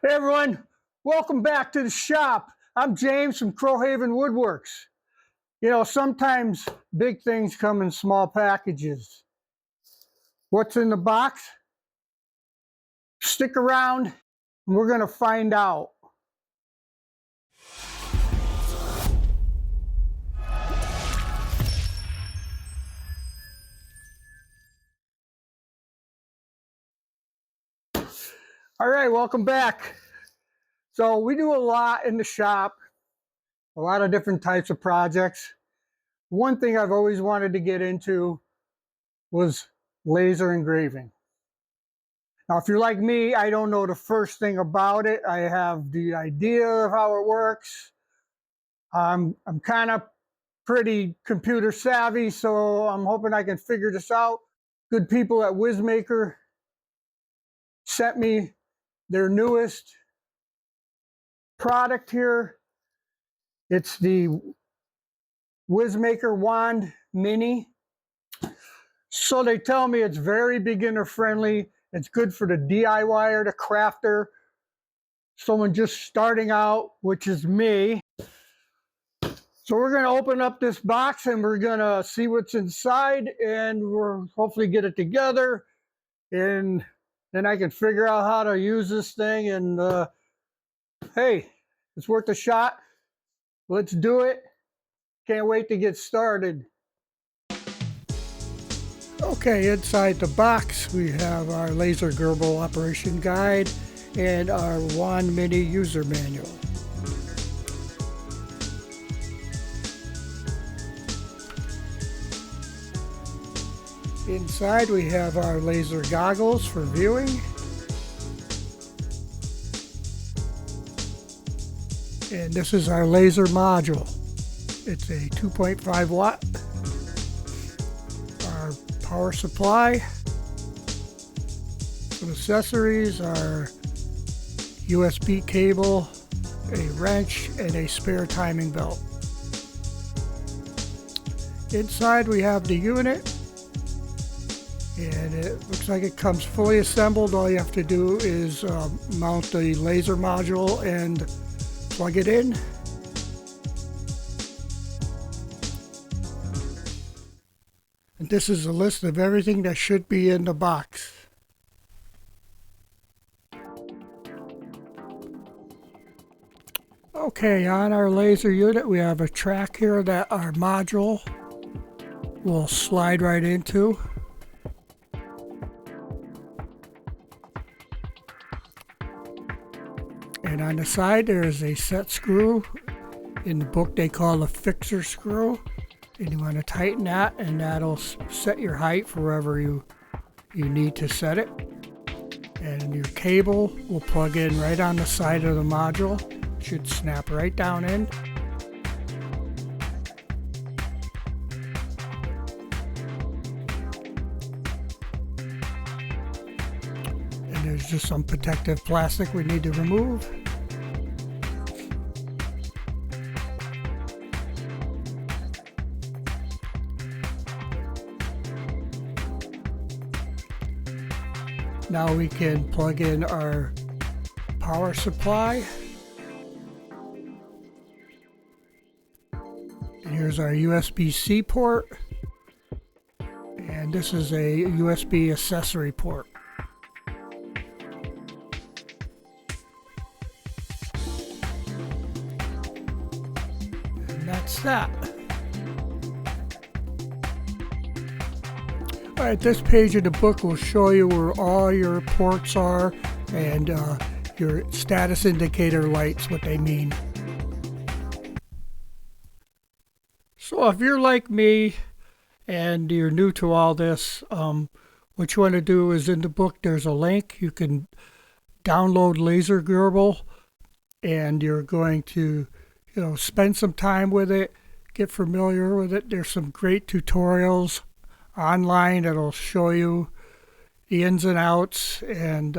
Hey everyone, welcome back to the shop. I'm James from Crowhaven Woodworks. You know, sometimes big things come in small packages. What's in the box? Stick around and we're going to find out. All right, welcome back. So we do a lot in the shop, a lot of different types of projects. One thing I've always wanted to get into was laser engraving. Now, if you're like me, I don't know the first thing about it. I have the idea of how it works. I'm kind of pretty computer savvy, so I'm hoping I can figure this out. Good people at Wizmaker sent me their newest product here. It's the Wizmaker Wand Mini. So they tell me it's very beginner friendly. It's good for the DIYer, the crafter, someone just starting out, which is me. So we're going to open up this box and we're going to see what's inside, and we'll hopefully get it together, and then I can figure out how to use this thing. And hey, it's worth a shot. Let's do it. Can't wait to get started. Okay, inside the box we have our laser gerbil operation guide and our Wand Mini user manual. Inside we have our laser goggles for viewing. And this is our laser module. It's a 2.5 watt. Our power supply. Some accessories are USB cable, a wrench, and a spare timing belt. Inside we have the unit. And it looks like it comes fully assembled. All you have to do is mount the laser module and plug it in. And this is a list of everything that should be in the box. Okay, on our laser unit we have a track here that our module will slide right into. And on the side there is a set screw. In the book they call a fixer screw. And you want to tighten that, and that'll set your height for wherever you need to set it. And your cable will plug in right on the side of the module. Should snap right down in. And there's just some protective plastic we need to remove. Now we can plug in our power supply. And here's our USB-C port. And this is a USB accessory port. And that's that. Alright, this page of the book will show you where all your ports are and your status indicator lights, what they mean. So if you're like me and you're new to all this, what you want to do is in the book there's a link. You can download Laser Gerbil, and you're going to spend some time with it, get familiar with it. There's some great tutorials online that'll show you the ins and outs, and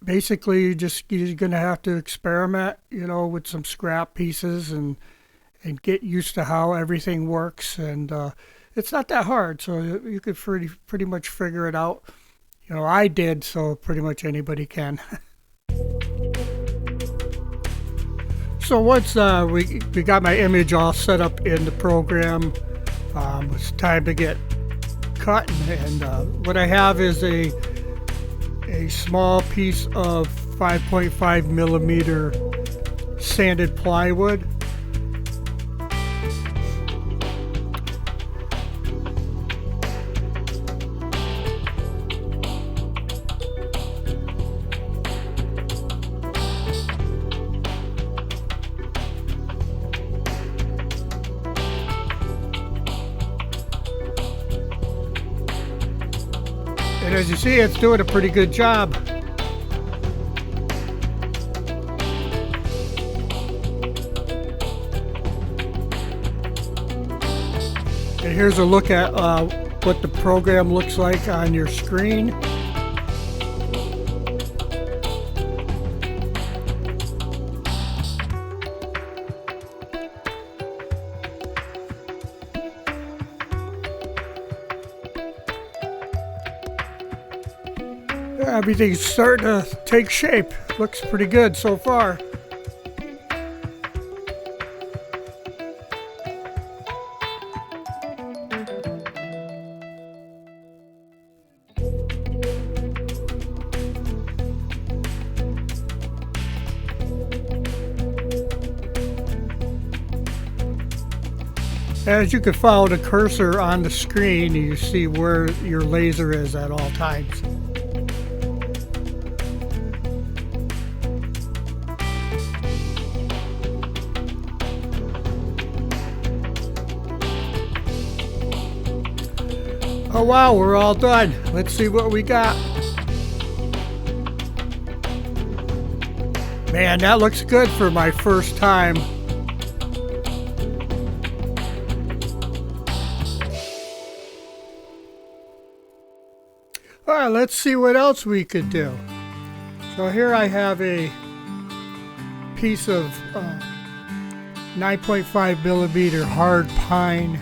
basically you're going to have to experiment with some scrap pieces and get used to how everything works. And it's not that hard, so you could pretty much figure it out. I did, so pretty much anybody can. So once we got my image all set up in the program, it's time to get cut. And what I have is a small piece of 5.5 millimeter sanded plywood. And as you see, it's doing a pretty good job. And here's a look at what the program looks like on your screen. Everything's starting to take shape. Looks pretty good so far. As you can follow the cursor on the screen, you see where your laser is at all times. Oh wow, we're all done. Let's see what we got. Man, that looks good for my first time. All right, let's see what else we could do. So here I have a piece of 9.5 millimeter hard pine.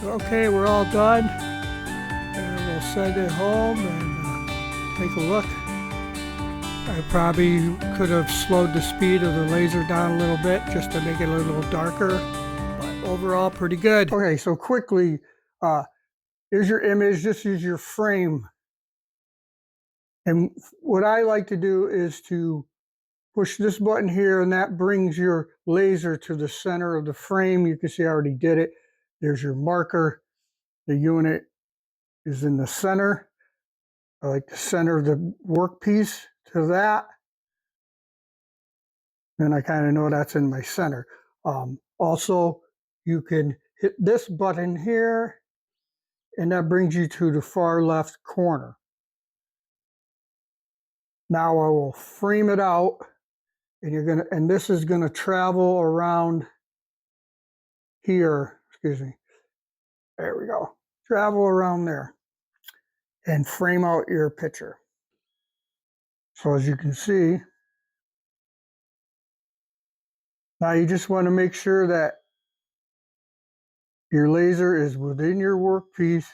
Okay, we're all done, and we'll send it home and take a look. I probably could have slowed the speed of the laser down a little bit just to make it a little darker, but overall pretty good. Okay, so quickly, here's your image. This is your frame, and what I like to do is to push this button here, and that brings your laser to the center of the frame. You can see I already did it. There's your marker. The unit is in the center. I like to center the workpiece to that. And I kind of know that's in my center. Also, you can hit this button here, and that brings you to the far left corner. Now I will frame it out, and this is gonna travel around here, excuse me. There we go. Travel around there and frame out your picture. So as you can see, now you just want to make sure that your laser is within your workpiece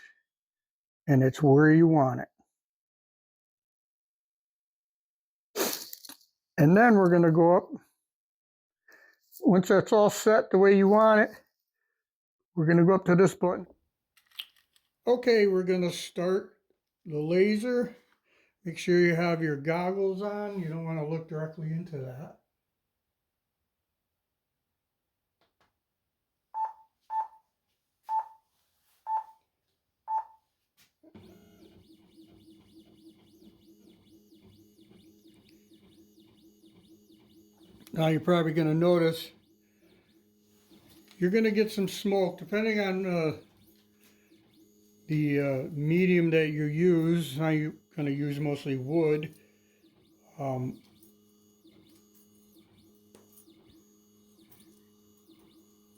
and it's where you want it. And then we're going to go up. Once that's all set the way you want it, we're going to go up to this button. Okay, we're going to start the laser. Make sure you have your goggles on. You don't want to look directly into that. Now you're probably going to notice you're going to get some smoke depending on the medium that you use. Now you going to use mostly wood.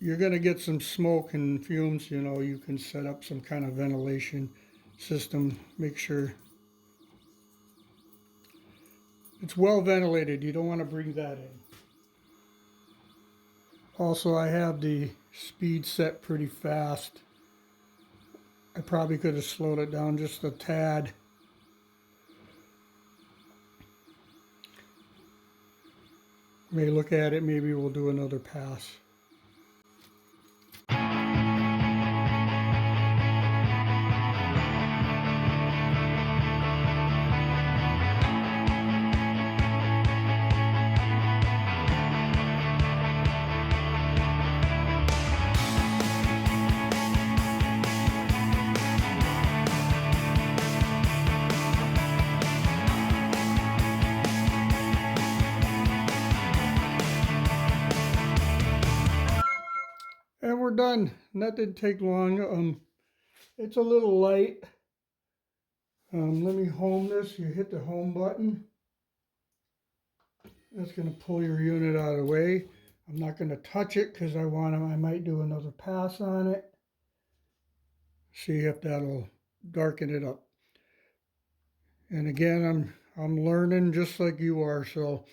You're going to get some smoke and fumes. You know, you can set up some kind of ventilation system. Make sure it's well ventilated. You don't want to bring that in. Also, I have the speed set pretty fast. I probably could have slowed it down just a tad. May look at it, maybe we'll do another pass. And we're done. And that didn't take long. It's a little light. Let me home this. You hit the home button. That's going to pull your unit out of the way. I'm not going to touch it because I might do another pass on it. See if that'll darken it up. And again, I'm learning just like you are. So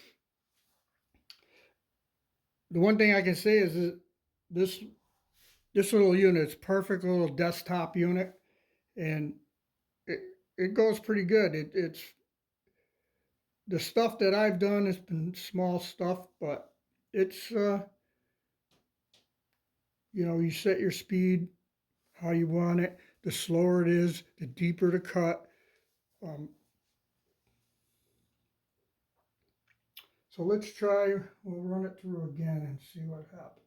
the one thing I can say is that this little unit is perfect little desktop unit, and it goes pretty good. It's the stuff that I've done has been small stuff, but it's you know, you set your speed how you want it. The slower it is, the deeper the cut. So let's try, we'll run it through again and see what happens.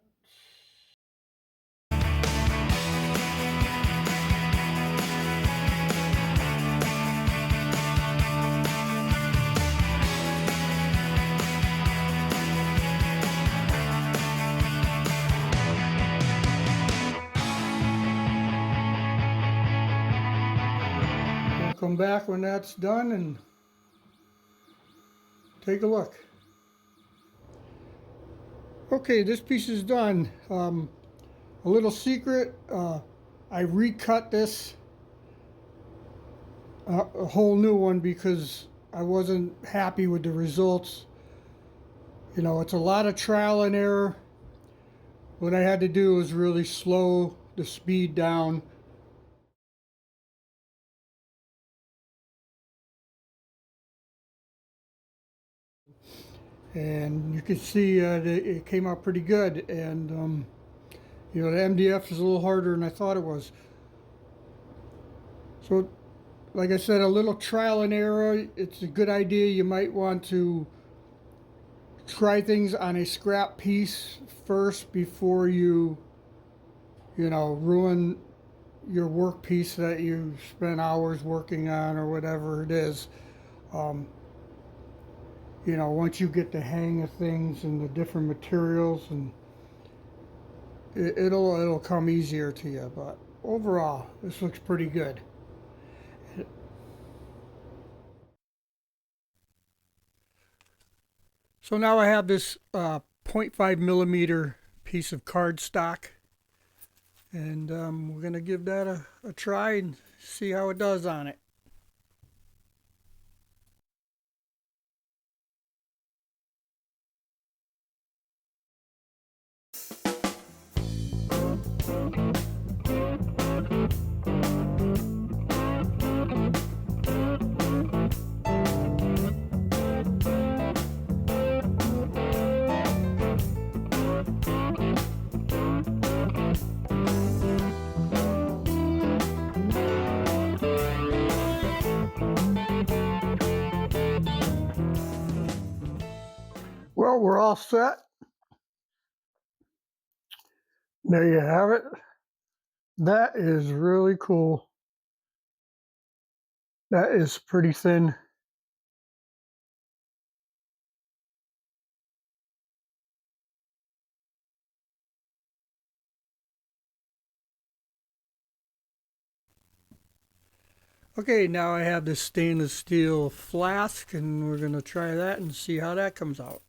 We'll come back when that's done and take a look. Okay, this piece is done. A little secret, I recut this a whole new one because I wasn't happy with the results. You know, it's a lot of trial and error. What I had to do was really slow the speed down. And you can see it came out pretty good. And, you know, the MDF is a little harder than I thought it was. So, like I said, a little trial and error. It's a good idea. You might want to try things on a scrap piece first before you know, ruin your work piece that you spent hours working on or whatever it is. You know, once you get the hang of things and the different materials, and it'll come easier to you. But overall, this looks pretty good. So now I have this 0.5 millimeter piece of cardstock, and we're going to give that a try and see how it does on it. Well, we're all set. There you have it. That is really cool. That is pretty thin. Okay, now I have this stainless steel flask, and we're going to try that and see how that comes out.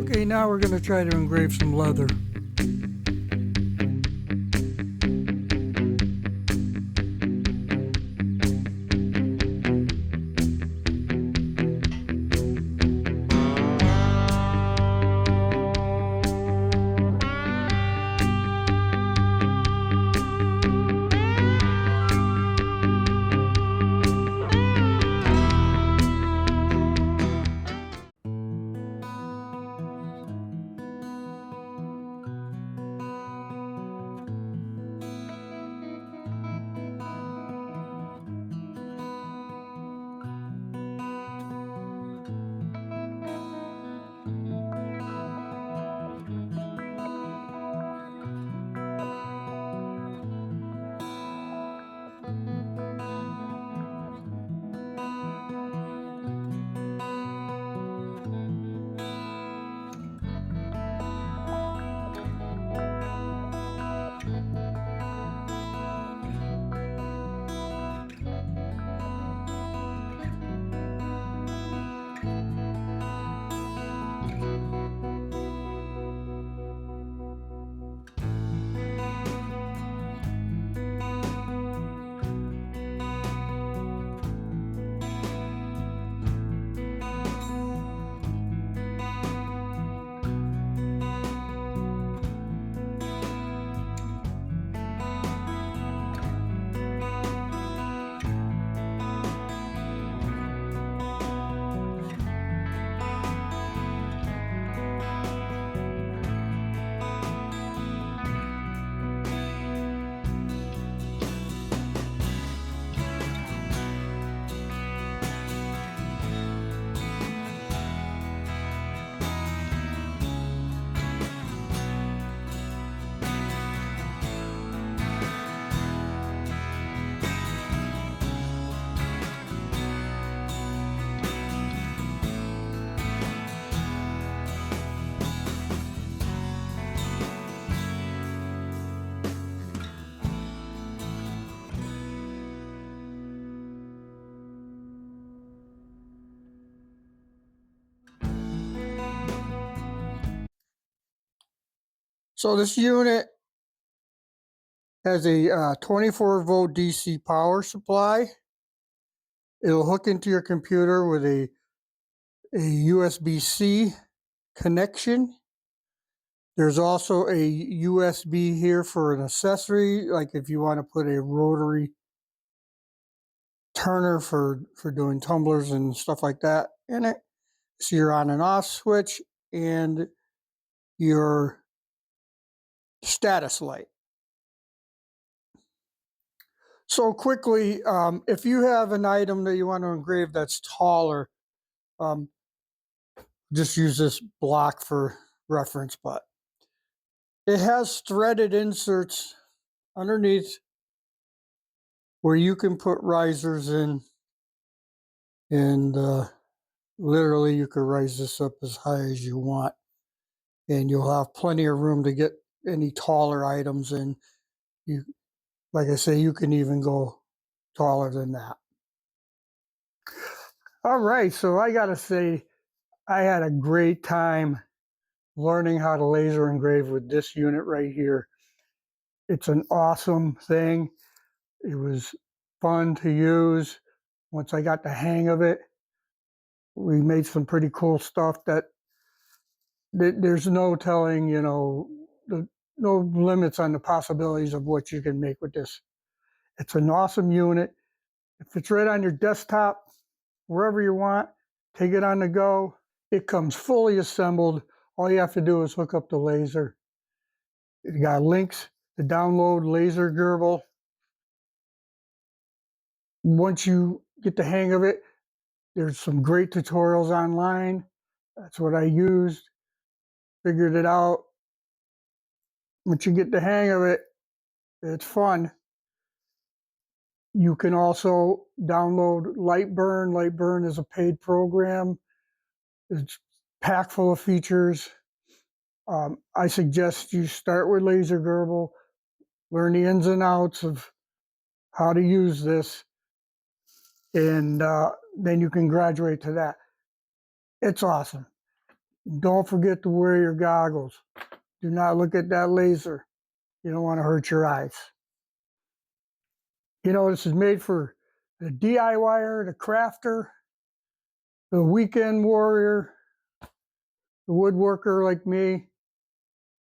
Okay, now we're going to try to engrave some leather. So this unit has a 24-volt DC power supply. It'll hook into your computer with a USB-C connection. There's also a USB here for an accessory, like if you want to put a rotary turner for doing tumblers and stuff like that in it. So your on and off switch and your status light. So quickly, if you have an item that you want to engrave that's taller, just use this block for reference, but it has threaded inserts underneath where you can put risers in, and literally you can raise this up as high as you want, and you'll have plenty of room to get any taller items in. You, like I say, you can even go taller than that. All right, so I gotta say, I had a great time learning how to laser engrave with this unit right here. It's an awesome thing. It was fun to use. Once I got the hang of it, we made some pretty cool stuff that there's no telling, you know, no limits on the possibilities of what you can make with this. It's an awesome unit. It fits right on your desktop, wherever you want. Take it on the go. It comes fully assembled. All you have to do is hook up the laser. You got links to download Laser Gerbil. Once you get the hang of it, there's some great tutorials online. That's what I used. Figured it out. Once you get the hang of it, it's fun. You can also download Lightburn. Lightburn is a paid program. It's packed full of features. I suggest you start with Laser Gerbil, learn the ins and outs of how to use this, and then you can graduate to that. It's awesome. Don't forget to wear your goggles. Do not look at that laser. You don't want to hurt your eyes. You know, this is made for the DIYer, the crafter, the weekend warrior, the woodworker like me.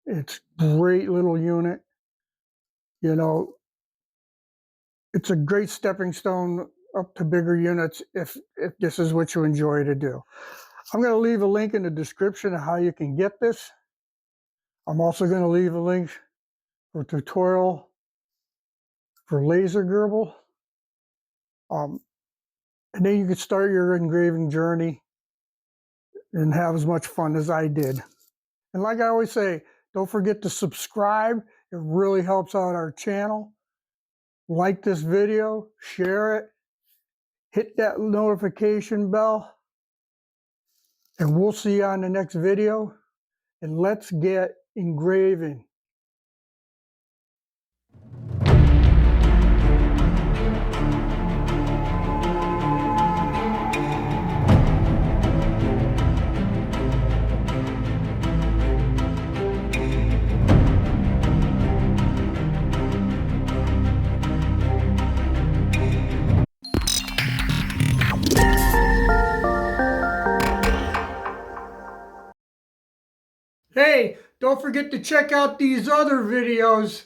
It's a great little unit. You know, it's a great stepping stone up to bigger units if this is what you enjoy to do. I'm going to leave a link in the description of how you can get this. I'm also going to leave a link for a tutorial for Laser Gerbil. And then you can start your engraving journey and have as much fun as I did. And like I always say, don't forget to subscribe. It really helps out our channel. Like this video, share it, hit that notification bell, and we'll see you on the next video. And let's get engraving. Hey, don't forget to check out these other videos.